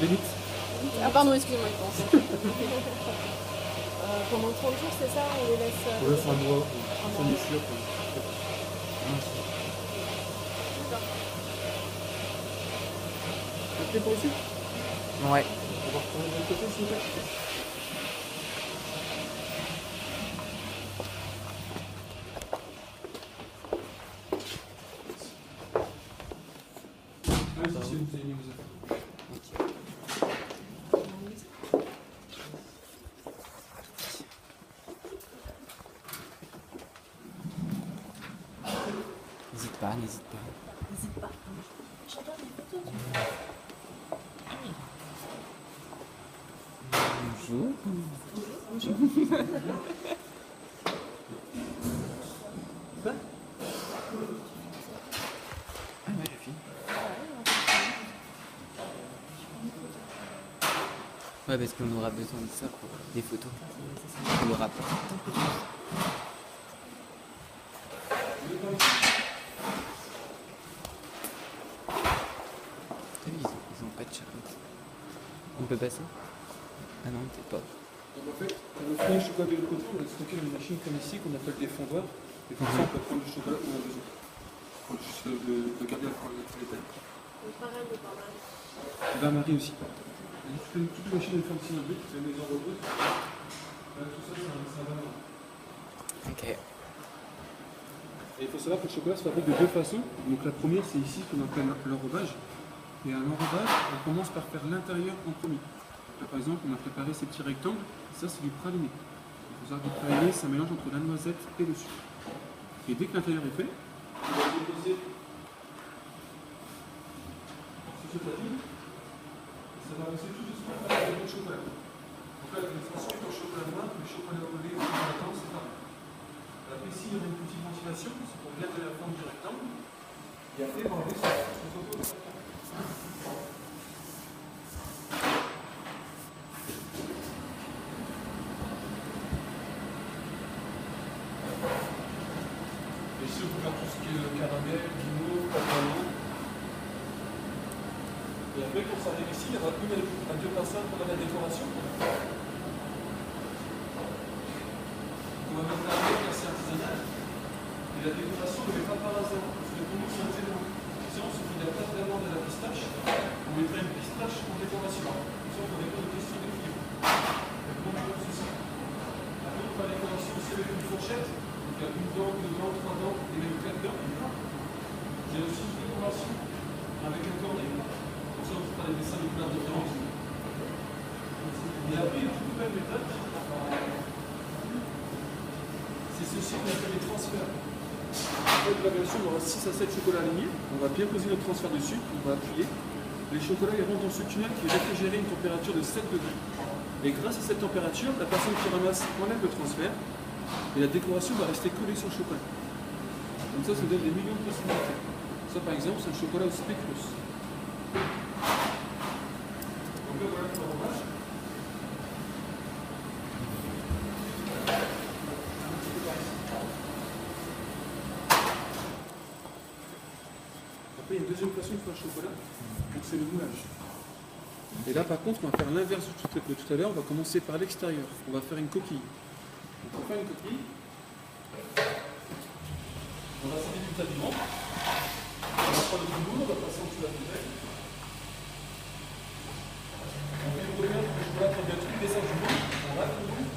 Limite. Ah pardon, excusez-moi, je pense. Pendant 30 jours, c'est ça? On les laisse... On laisse un mois. Un On mois. est sûr. C'est pour ici? Ouais. On va retourner de l'autre côté, s'il vous plaît. Allez-y, si vous avez mis vos affaires. N'hésite pas, n'hésite pas. N'hésite pas. J'adore les photos. Bonjour. Quoi? Ah ouais, je filme. Ouais, parce qu'on aura besoin de ça pour des photos. Pour le rapport. T'as vu, ils ont pas de charlotte. On peut passer? Ah non, t'es pas. Donc en fait, quand on fait le chocolat de l'autre côté, on va stocker dans une machine comme ici qu'on appelle des fondoirs. Et comme ça, on peut prendre du chocolat qu'on a besoin. Faut juste le garder à prendre les tailles. Le pareil, le pareil. Et bain-marie aussi. Toute la machine, elle fait un petit but, c'est une maison robot. Tout ça, c'est un bain-marie. Ok. Et il faut savoir que le chocolat se fabrique de deux façons. Donc la première, c'est ici qu'on appelle l'enrobage. Et à l'enrobage, on commence par faire l'intérieur en premier. Là, par exemple, on a préparé ces petits rectangles. Ça, c'est du praliné. Il faut savoir que le praliné, c'est un mélange entre la noisette et le sucre. Et dès que l'intérieur est fait, on va déposer sur ce tapis. Et ça va rester tout doucement avec le chocolat. Donc là, la démonstration est en chocolat noir, le chocolat au lait, on attend, c'est pareil. Après, ici, il y aura une petite ventilation, c'est pour bien de la forme du rectangle. Et après, on va enlever ce photo. Et ici, on peut faire tout ce qui est caramel, guimauve, papillon. Et après, quand ça arrive ici, il y aura une à deux personnes pour la décoration. On va mettre un glacé artisanal. Et la décoration ne fait pas par hasard. Parce que pour nous, c'est un zéro. Si on se dit qu'il n'y a pas vraiment de la pistache, on mettrait une pistache en décoration. Comme ça, on n'aurait pas de question d'équilibre. Et pour nous, c'est ça. Après, on fait la décoration aussi avec une fourchette. Donc, il y a une dent, deux dents, trois dents, et même quatre dents. Il y a aussi une décoration avec un cornet. Comme ça, on fera des dessins de couleurs différentes. Et après, il y a une toute nouvelle méthode. C'est ceci qu'on appelle les transferts. En fait, la version, on aura 6 à 7 chocolats alignés. On va bien poser notre transfert dessus, on va appuyer. Les chocolats ils rentrent dans ce tunnel qui est réfrigéré à une température de 7 degrés. Et grâce à cette température, la personne qui ramasse enlève le transfert et la décoration va rester collée sur le chocolat. Comme ça donne des millions de possibilités. Ça, par exemple, c'est le chocolat au spéculoos. Donc là, voilà pour l'enrobage. Après, il y a une deuxième façon de faire le chocolat, donc c'est le moulage. Et là, par contre, on va faire l'inverse de tout à l'heure. On va commencer par l'extérieur. On va faire une coquille. Donc, pour faire une coquille, on va servir du habillement. On va prendre le boulot, on va passer en dessous de la bouteille. On fait une première pour que le chocolat prenne bien tout le dessin du bout. On rate le bout.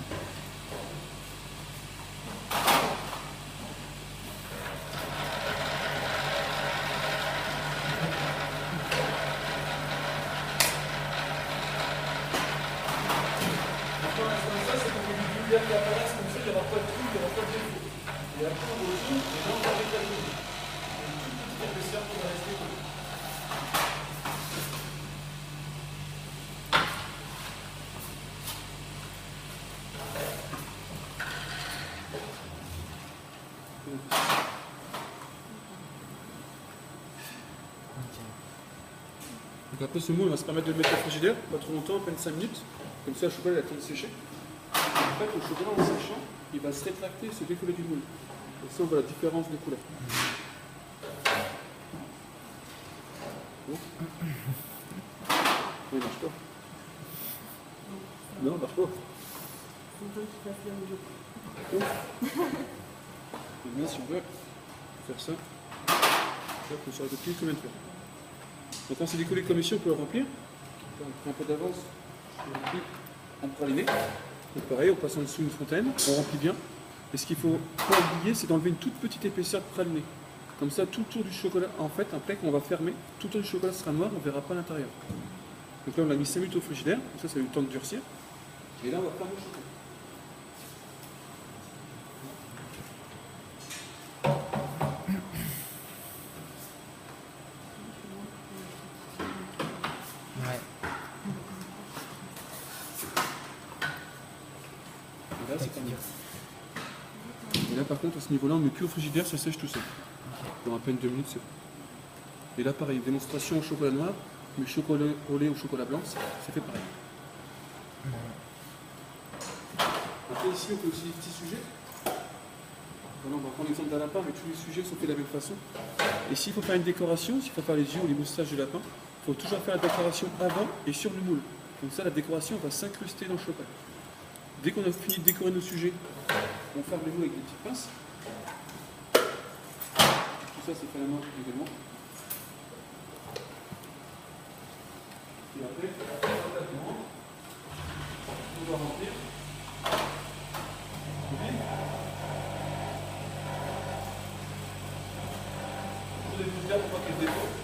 Qui apparaissent comme ça, il n'y aura pas de trou, il n'y aura pas de défaut. Et après, on retourne, et là, on va rétablir. Une toute petite épaisseur qui va rester collée. Donc après ce moule, on va se permettre de le mettre au frigidaire, pas trop longtemps, à peine 5 minutes. Comme ça, le chocolat il a le temps de sécher. En fait, le chocolat en séchant, il va se rétracter et se décoller du moule. Et ça, on voit la différence des couleurs. Bon. il marche pas. Non, il marche pas. Maintenant, si on veut faire ça, on sera copié combien de fois. Maintenant, c'est décollé comme ici, on peut le remplir. On prend un peu d'avance, on remplit en praliné. Donc pareil, on passe en dessous une fontaine, on remplit bien. Et ce qu'il faut pas oublier, c'est d'enlever une toute petite épaisseur de praliné. Comme ça, tout autour du chocolat, en fait, après qu'on va fermer, tout autour du chocolat sera noir, on ne verra pas l'intérieur. Donc là, on l'a mis 5 minutes au frigidaire, donc ça a eu le temps de durcir. Et là, on va fermer le chocolat. Ouais. Et là, c'est pas bien. Et là, par contre, à ce niveau-là, on ne met plus au frigidaire, ça sèche tout seul. Dans à peine 2 minutes, c'est bon. Et là, pareil, démonstration au chocolat noir, mais chocolat au lait ou chocolat blanc, c'est fait pareil. Après, ici, on peut aussi des petits sujets. Voilà, on va prendre l'exemple d'un lapin, mais tous les sujets sont faits de la même façon. Et s'il faut faire une décoration, s'il faut faire les yeux ou les moustaches du lapin, il faut toujours faire la décoration avant et sur le moule. Comme ça, la décoration va s'incruster dans le chocolat. Dès qu'on a fini de décorer nos sujets, on ferme les moules avec des petites pinces. Tout ça, c'est fait à la main également. Et après, on va remplir. Pour les bouteilles, pour pas qu'elles déposent.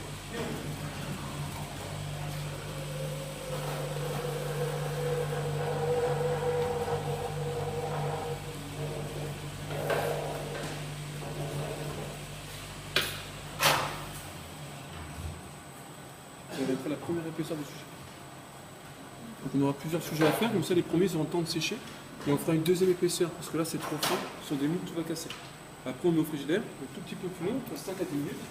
Ça va être la première épaisseur du sujet. Donc on aura plusieurs sujets à faire, comme ça les premiers ils auront le temps de sécher. Et on fera une deuxième épaisseur, parce que là c'est trop fin, ce sont des moules, tout va casser. Après on met au frigidaire, un tout petit peu plus long, on passe 5 à 10 minutes.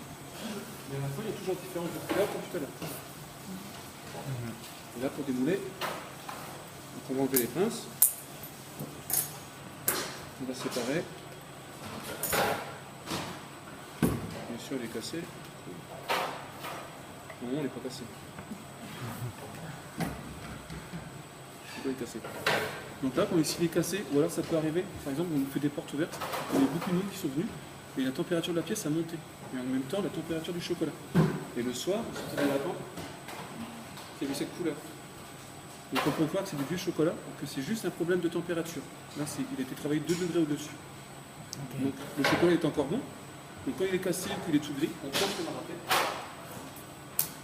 Mais à la fin il y a toujours une différence de couleur comme tout à l'heure. Et là pour démouler, donc on va enlever les pinces. On va séparer. Bien sûr il est cassé. Non, il n'est pas cassé. Il est cassé. Donc là, s'il est cassé, ou alors ça peut arriver, par exemple, on fait des portes ouvertes, il y a beaucoup de moules qui sont venus, et la température de la pièce a monté. Et en même temps, la température du chocolat. Et le soir, on sortait de la lampe, il y avait cette couleur. Donc on peut voir que c'est du vieux chocolat, que c'est juste un problème de température. Là, il a été travaillé 2 degrés au-dessus. Okay. Donc le chocolat est encore bon. Donc quand il est cassé et qu'il est tout gris, on prend ce qu'on a raté.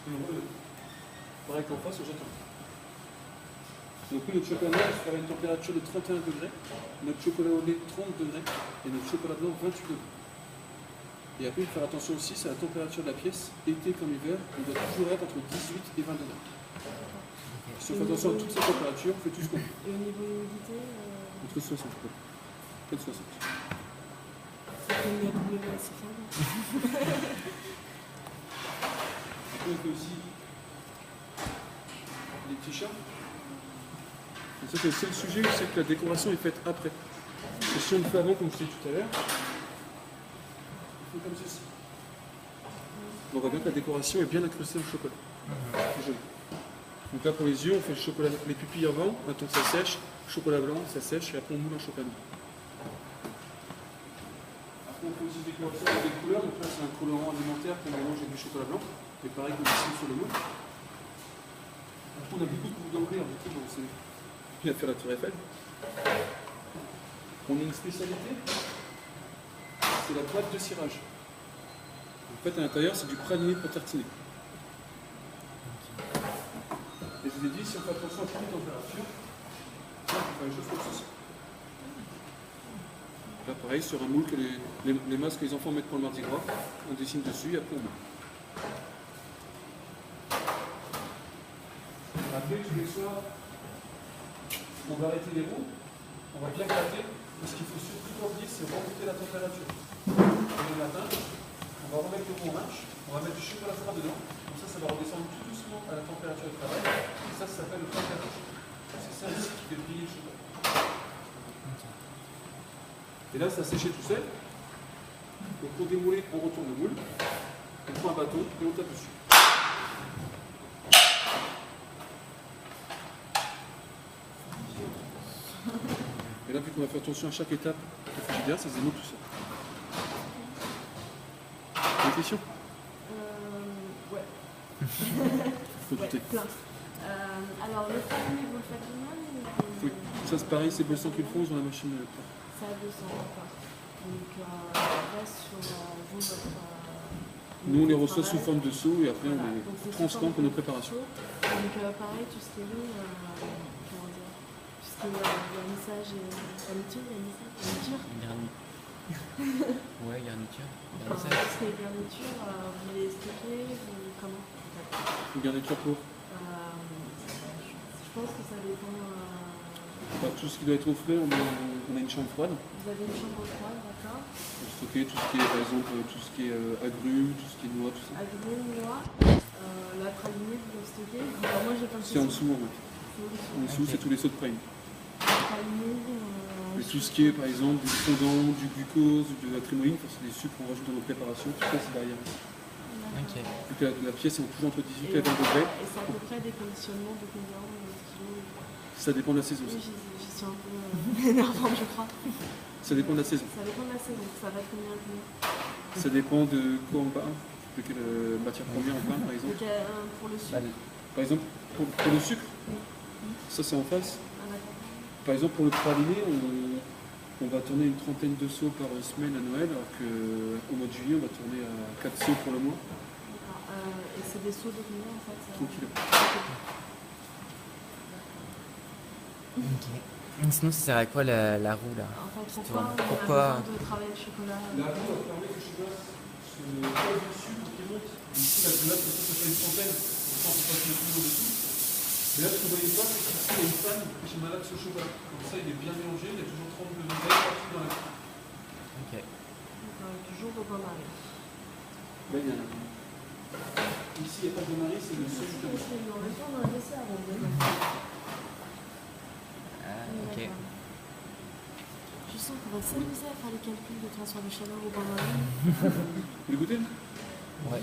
Et on relève. Pareil qu'en face, on jette. Donc notre chocolat noir sera à une température de 31 degrés, notre chocolat au lait 30 degrés et notre chocolat blanc 28 degrés. Et après, il faut faire attention aussi, c'est la température de la pièce, été comme hiver, on doit toujours être entre 18 et 20 degrés. Okay. Si on fait attention à toutes ces températures, on fait tout ce qu'on peut. Et au niveau humidité Entre 60, quoi. Peut-être 60. C'est comme il y a WSFM. Après, on fait aussi les petits chats. Et ça, c'est le seul sujet où c'est que la décoration est faite après. Et si on le fait avant, comme je disais tout à l'heure, on fait comme ceci. On voit bien que la décoration est bien incrustée dans le chocolat. C'est joli. Donc là, pour les yeux, on fait le chocolat, les pupilles avant, maintenant que ça sèche, chocolat blanc, ça sèche, et après on moule en chocolat noir. Après, on fait aussi des décorations avec des couleurs. Donc là, c'est un colorant alimentaire qu'on mélange avec du chocolat blanc. Et pareil comme ici sur le moule. Après, on a beaucoup de boules d'anglais, du coup, donc c'est bien faire la tour Eiffel. On a une spécialité, c'est la boîte de cirage. En fait, à l'intérieur, c'est du praliné pour tartiner. Et je vous ai dit, si on fait attention à toutes les températures, on peut faire une chose comme ceci. Là, pareil, sur un moule que les masques que les enfants mettent pour le Mardi Gras, on dessine dessus et après on moule. Après, tous les soirs, on va arrêter les roues, on va bien gratter, et ce qu'il faut surtout pas oublier, c'est remonter la température. Et le matin, on va remettre le roue en marche, on va mettre du chocolat froid dedans, comme ça va redescendre tout doucement à la température de travail, et ça s'appelle le tempérage. C'est ça ici qui fait briller le chocolat. Et là, ça a séché tout seul. Donc pour démouler, on retourne le moule, on prend un bâton et on tape dessus. là, vu qu'on va faire attention à chaque étape du frigidaire, ça se démonte tout seul. Des questions? Ouais. Faut douter. Plein. Alors, le praliné, vous le faites vous-même ou... Oui. Ça, c'est pareil, c'est Bolsan qui le font, ils ont la machine. Ça a 200, d'accord. Donc, on reste sur vous, votre... Nous, on les reçoit sous forme de seau et après, Voilà. on Donc, les c'est transforme sous pour nos forme de préparations. seau. Donc, pareil, tout ce qui est comment dire, tout ce qui est vernissage et garniture, Ouais, garniture. Enfin, tout ce qui est garniture, vous les stockez, vous... comment en fait Une garniture pour Je pense que ça dépend... tout ce qui doit être au frais, on a une chambre froide. Vous avez une chambre froide, d'accord. Pour stocker tout ce qui est, par exemple, tout ce qui est agrumes, tout ce qui est noix, tout ça. Agrumes, noix, la pralinée, vous le stockez. Enfin, moi, j'ai pas le C'est en dessous, en fait. C'est En dessous, c'est tous les sauts de praline. pralinée, Mais tout ce qui est, par exemple, du fondant, du glucose, de la trémoline, c'est des sucres qu'on rajoute dans nos préparations, tout ça, c'est derrière. Ok. Vu que la pièce est toujours entre 18 et 20 Et degrés, c'est à peu près des conditionnements de combien kilos? ça dépend de la saison. Oui, j'y suis un peu énervante, je crois. Ça dépend de la saison. Ça dépend de la saison. Ça va être combien? Ça dépend de quoi on parle, de quelle matière première on parle, par exemple. Donc, pour le sucre. Par exemple, pour le sucre, ça c'est en face. Ah, d'accord. Par exemple, pour le praliné, on va tourner une trentaine de seaux par semaine à Noël, alors qu'au mois de juillet, on va tourner à 4 seaux pour le mois. D'accord. Et c'est des seaux de combien en fait? 30 kilos. Ok. Sinon, ça sert à quoi la roue là? En fait, Pourquoi pourquoi on a besoin de travailler le chocolat? La roue, elle permet que le chocolat se colle dessus pour qu'il monte. Ici, la grenade, ça fait une fontaine. Donc, ça, on peut passer le plus au-dessus. Mais là, ce que vous voyez pas, c'est qu'ici, il y a une panne que j'ai malade ce chocolat. Comme ça, il est bien mélangé, il y a toujours 32 degrés partout dans la cuve. Ok. Toujours au bain-marie. Là, il y a un... Ici, il n'y a pas de mari, c'est le seul chocolat. En même temps, on a un dessert avant de Ok. Je sens qu'on va s'amuser à faire les calculs de transfert de chaleur au bain-marie. Vous voulez goûter? Ouais.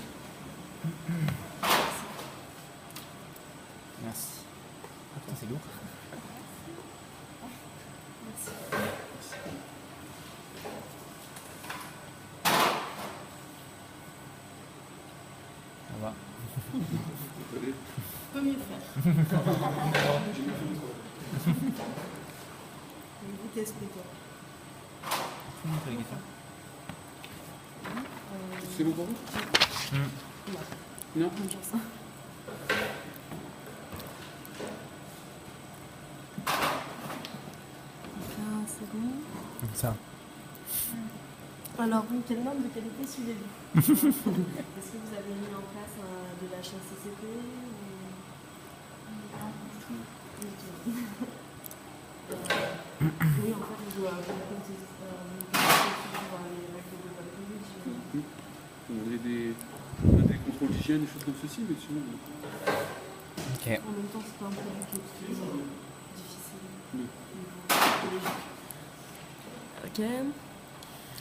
Merci. Ah putain, c'est lourd. Merci. Ça va. Allez. Peut mieux faire. J'ai mis tout le temps. Vous testez quoi? Tu peux montrer les questions? C'est bon pour vous? Non? Bonne chance. C'est bon. Ça. Alors, quelle norme de qualité suivez-vous? Est-ce que vous avez mis en place de la HACCP Oui, en fait, vous connaissez toujours les règles de bonne conduite. On a des contrôles d'hygiène, des choses comme ceci, mais sinon... Ok. En même temps, c'est pas un produit qui est très difficile. Oui. Ok.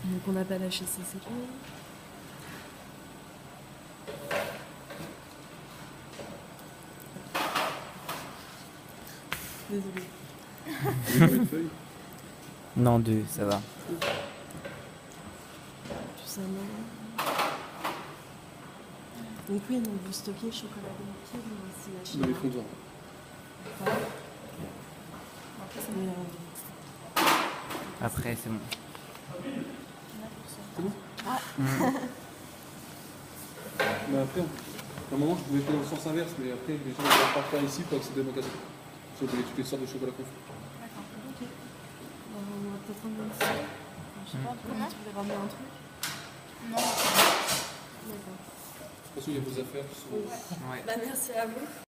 Donc on appelle HACCP. Désolée. Vous avez combien de feuilles? Non, 2, ça va. Tout ça, non. Donc oui, donc vous stockez le chocolat liquide dans ces machines. Dans les fondoirs. Après, c'est bon. C'est bon? Ah. Bah après, à un moment, je pouvais faire dans le sens inverse, mais après, les gens ne peuvent pas faire ici pour accéder au magasin. Sauf que toutes les sortes de chocolat qu'on fait. D'accord, ok. On va peut-être ramener une seule. Je sais pas, tu voulais ramener un truc? Non. D'accord. De toute façon, il y a vos affaires qui sont... Ouais. Bah merci à vous.